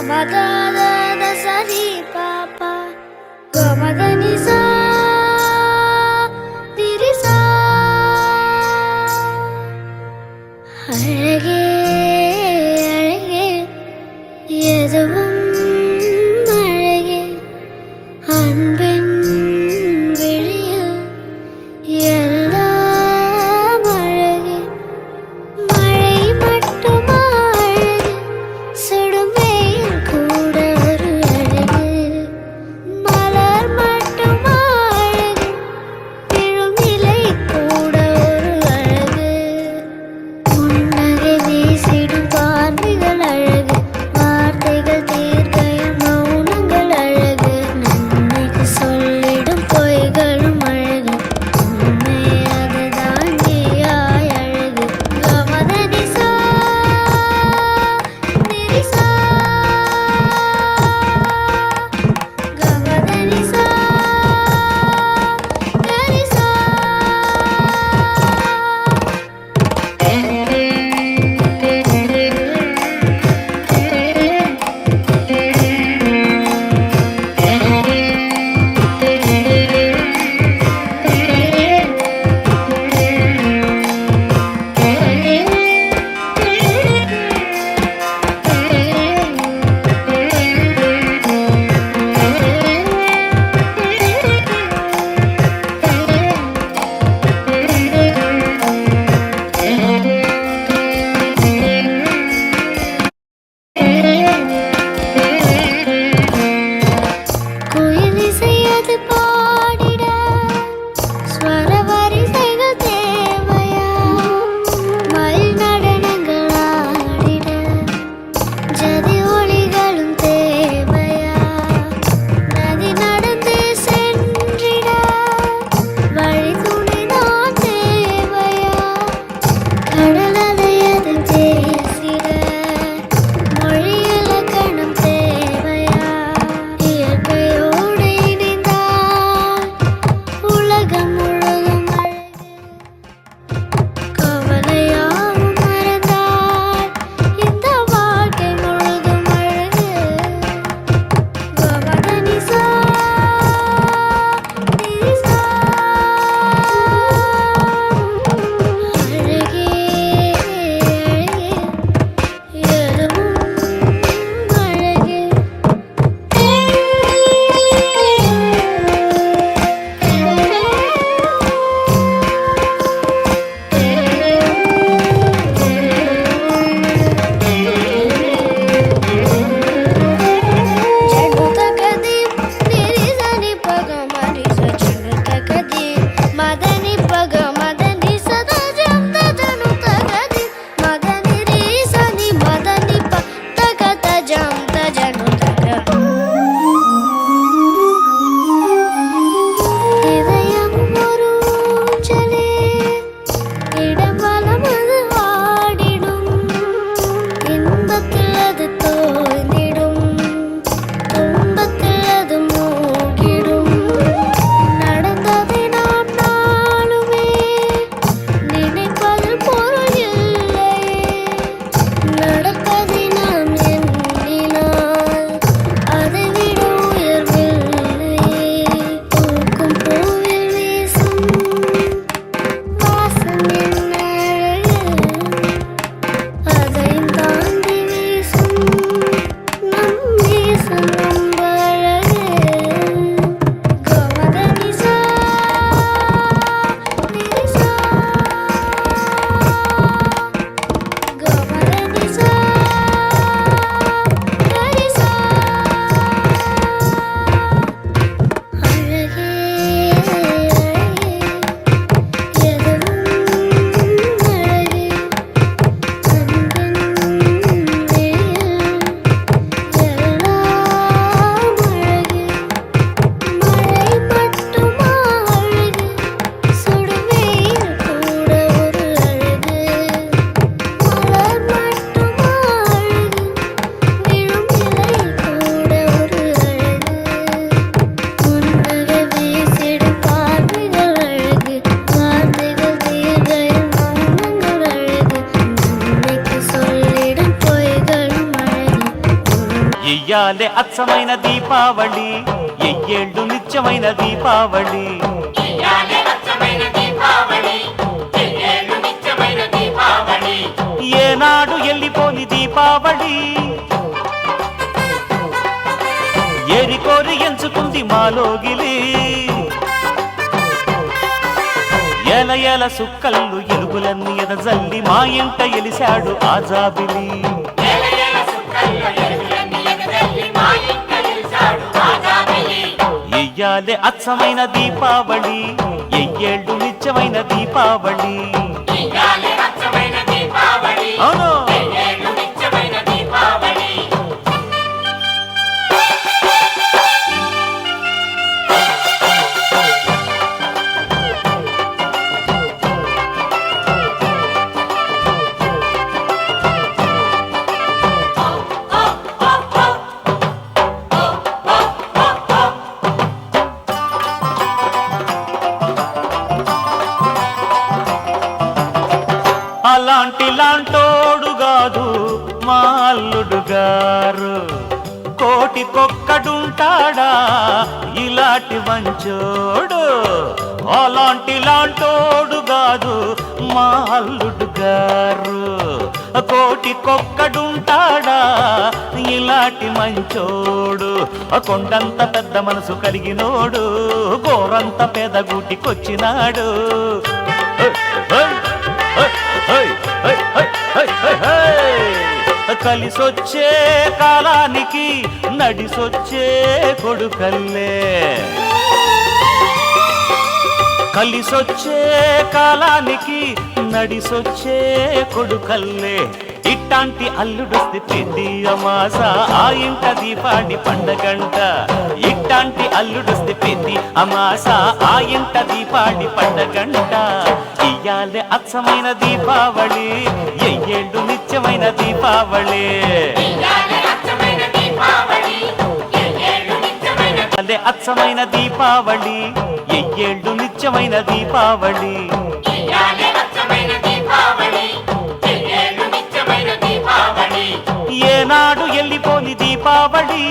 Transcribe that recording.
சரி பாப்பா கமதனிசா திரிசா அழகே அழகே எதுவும் அழகே அன்பின் விழியில் எல்லாம் அழகே மழை மட்டுமா அழகு சுடும் வெயில் கூட ஒரு அழகு மலர் மட்டுமா அழகு விழும் இலை கூட ஒரு அழகு புன்னகை ఇయ్యాలే అచ్చమైన దీపావళి, ఎయ్యేళ్ళు నిత్యమైన దీపావళి. ఏనాడు ఎల్లిపోని దీపావళి, ఏరికోరి ఎంచుకుంది మాలోగిలి. ఎల ఎల సుక్కల్లు ఎలుగులన్నీ ఎదజల్లి మా ఇంట ఎలిశాడు ఆజాబిలి. ఇయ్యాలే అచ్చమైన దీపావళి, ఎయ్యేళ్ళు నిత్యమైన దీపావళి. అవును అలాంటి లాంటోడు కాదు మా అల్లుడు గారు, కోటికొక్కడుంటాడా ఇలాంటి మంచోడు. అలాంటి లాంటోడు కాదు మా అల్లుడు గారు, కోటికొక్కడుంటాడా ఇలాంటి మంచోడు. కొండంత పెద్ద మనసు కలిగినోడు, గోరంత పెదగూటికొచ్చినాడు. కలిసొచ్చే కాలానికి నడిసొచ్చే కొడుకల్లే, కలిసొచ్చే కాలానికి నడిసొచ్చే కొడుకల్లే. ఇట్టాంటి అల్లుడొస్తే పెద్ది అమాస ఆ ఇంట దీపాడి పండగంట. ఇట్టాంటి అల్లుడొస్తే పెద్ది అమాస ఆ ఇంట దీపాడి పండగంట. ఇయ్యాలే అచ్చమైన దీపావళి, ఎయ్యేళ్ళు నిత్యమైన దీపావళి. ఇయ్యాలే అచ్చమైన దీపావళి, ఎయ్యేళ్ళు నిత్యమైన దీపావళి. ఏనాడు ఎల్లిపోని దీపావళి.